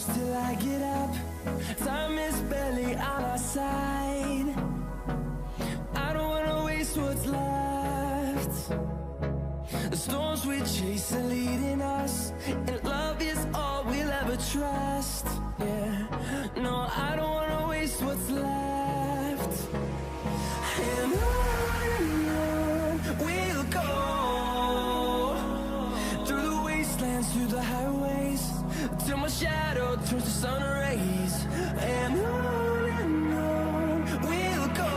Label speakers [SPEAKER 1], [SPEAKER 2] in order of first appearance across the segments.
[SPEAKER 1] close till I get up. Time is barely on our side. I don't wanna waste what's left. The storms we chase are leading us, and love is all we'll ever trust. Yeah, no, I don't wanna waste what's left. And on we'll go, through the wastelands, through the highways, till my shadow turns to sun rays. And on we'll go,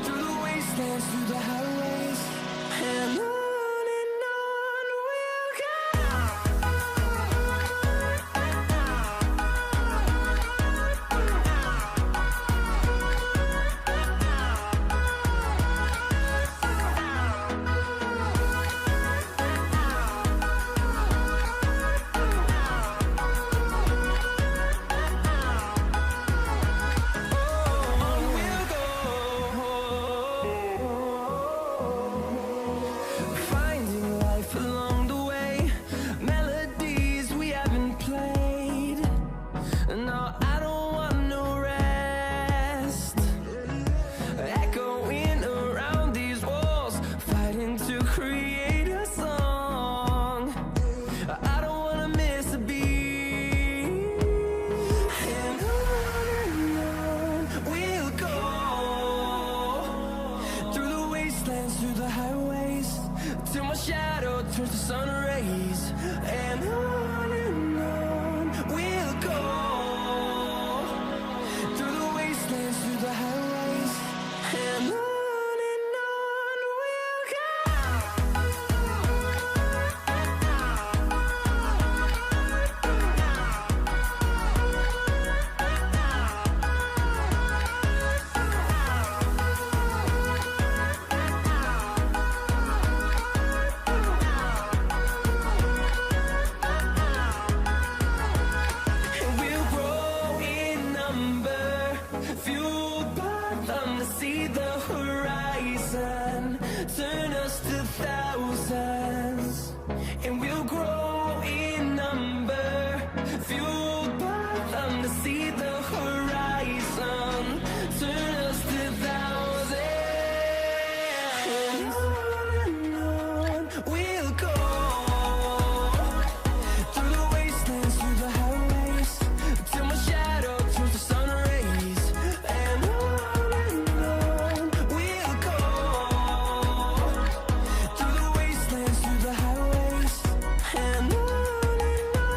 [SPEAKER 1] through the wastelands, through the highways, and on we'll go. Finding life along the way, melodies we haven't played. No, I don't want no rest. Echoing around these walls, fighting to create a song. I don't wanna miss a beat. And on we'll go, through the wastelands, through the highways, till my shadow turns to sun rays. And on we'll go, through the wastelands, through the highways, and on we'll go. And we'll grow in number, fueled by them to see the horizon, turn us to thousands. And we'll grow in number, fueled by them to see the horizon, turn us to thousands. And on we'll go, through the wastelands, through the highways, till my shadow turns to sun rays. And on we'll go, through the wastelands, through the highways, and on we'll go.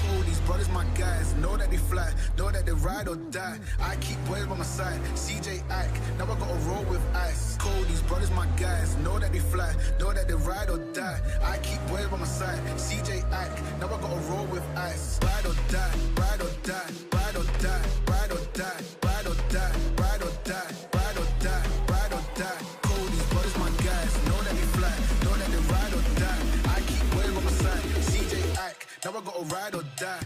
[SPEAKER 2] Oh, these brothers, my guys, know that they fly, know that they ride or die. I keep boys by my side, CJ Ike, now I gotta roll with ice. Cold, these brothers, my guys, know that they fly, know that they ride or die. I keep boys by my side, CJ Ike, now I gotta roll with ice. Ride or die, ride or die, ride or die, ride or die, ride or die, ride or die, ride or die, ride or die. Cold, these brothers, my guys, know that they fly, know that they ride or die. I keep boys by my side, CJ Ike, now I gotta ride or die.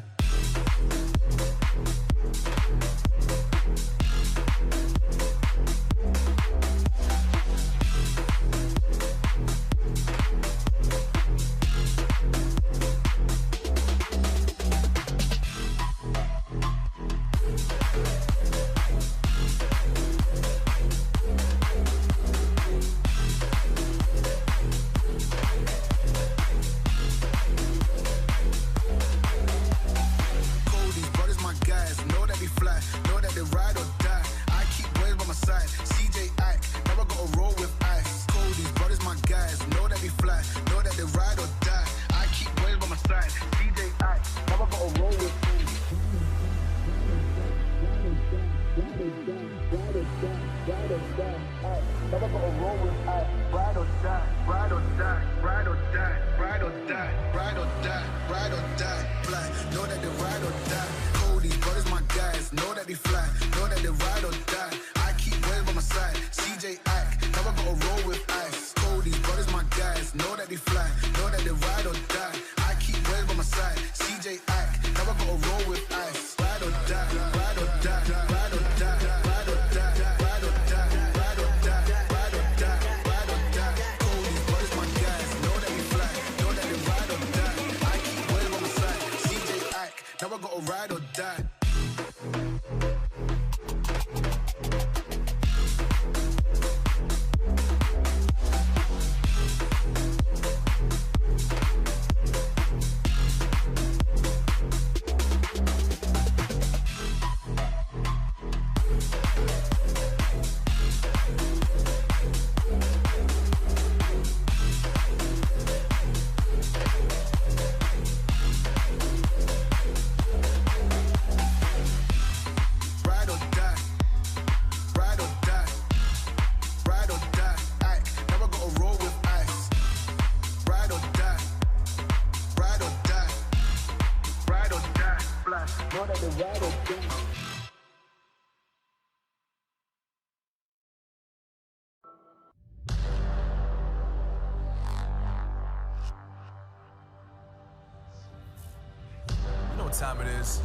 [SPEAKER 2] Cold, these brothers, my guys, know that they fly, know that they ride or die. I keep boys by my side, CJ Ike, now I gotta roll with ice. Cold, these brothers, my guys, know that they fly, know that they ride or die. I keep boys by my side, CJ Ike, now I gotta roll with ice. Now I gotta roll with ice. Ride or die, ride or die, ride or die, ride or die, ride or die, ride or die. Fly, know that they ride or die. Cold, these brothers, my guys, know that they fly, know that they ride or die. I keep boys by my side, CJ Ike, now I gotta roll with ice. Cold,
[SPEAKER 3] You know what time it is.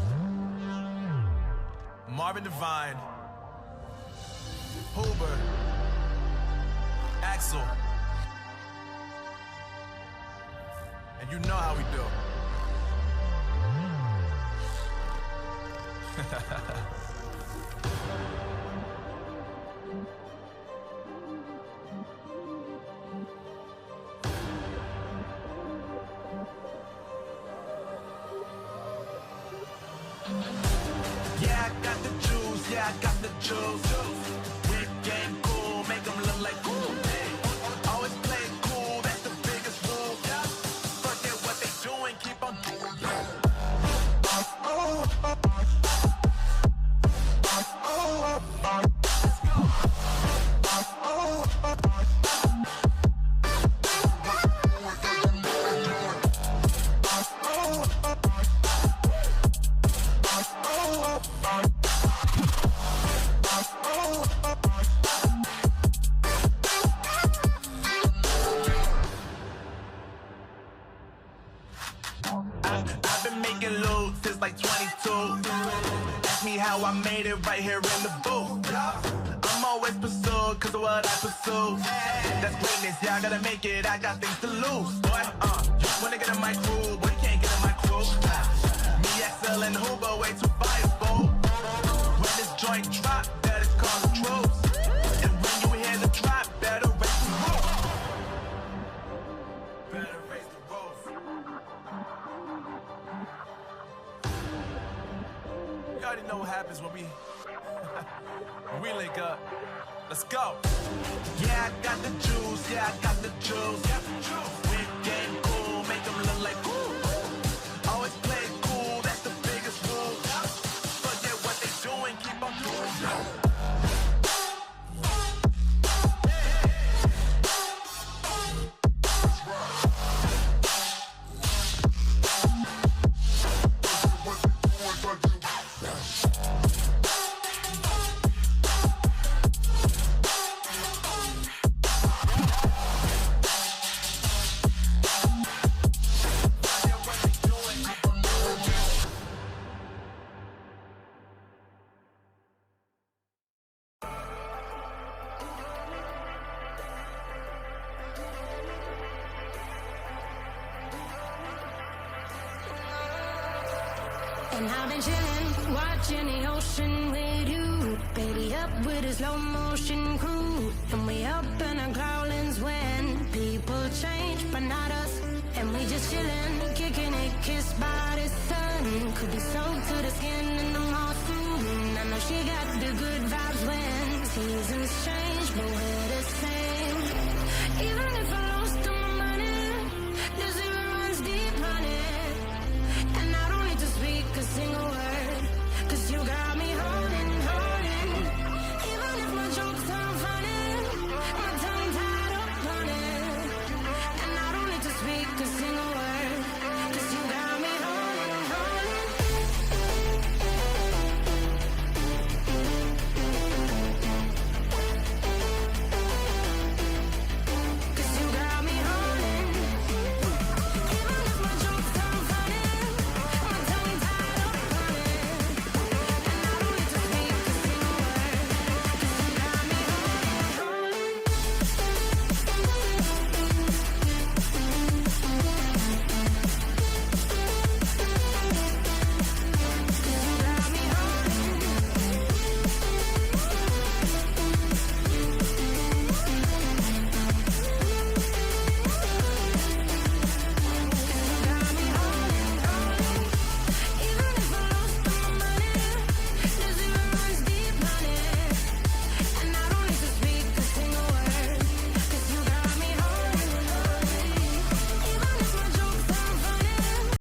[SPEAKER 3] Marvin Devine, Huber, Axel, and you know how we do.
[SPEAKER 1] Yeah, I got the juice, yeah, I got the juice. Whip game cool, make them look like cool. Always play cool, that's the biggest rule. Forget what they doing, keep on doing. I've been making loot since like 22. Ask me how I made it right here in the booth. I'm always pursued cause of what I pursue. That's greatness, yeah, I gotta make it, I got things to lose. Boy, you wanna get in my crew, boy, you can't get in my crew. Me, Axel, and Huber, way too fireball. When this joint drop, that is called the troops. And when you hear the drop, better raise the roof. Better raise the roof.
[SPEAKER 3] You already know what happens when we link up. Let's go.
[SPEAKER 1] Yeah, I got the juice, yeah, I got the juice. Whip game cool, make them look like cool. Always play cool, that's the biggest rule. Forget what they doing, keep on doing.
[SPEAKER 4] And I've been chillin', watching the ocean with you. Baby up with a slow motion crew. And we up in our growlings when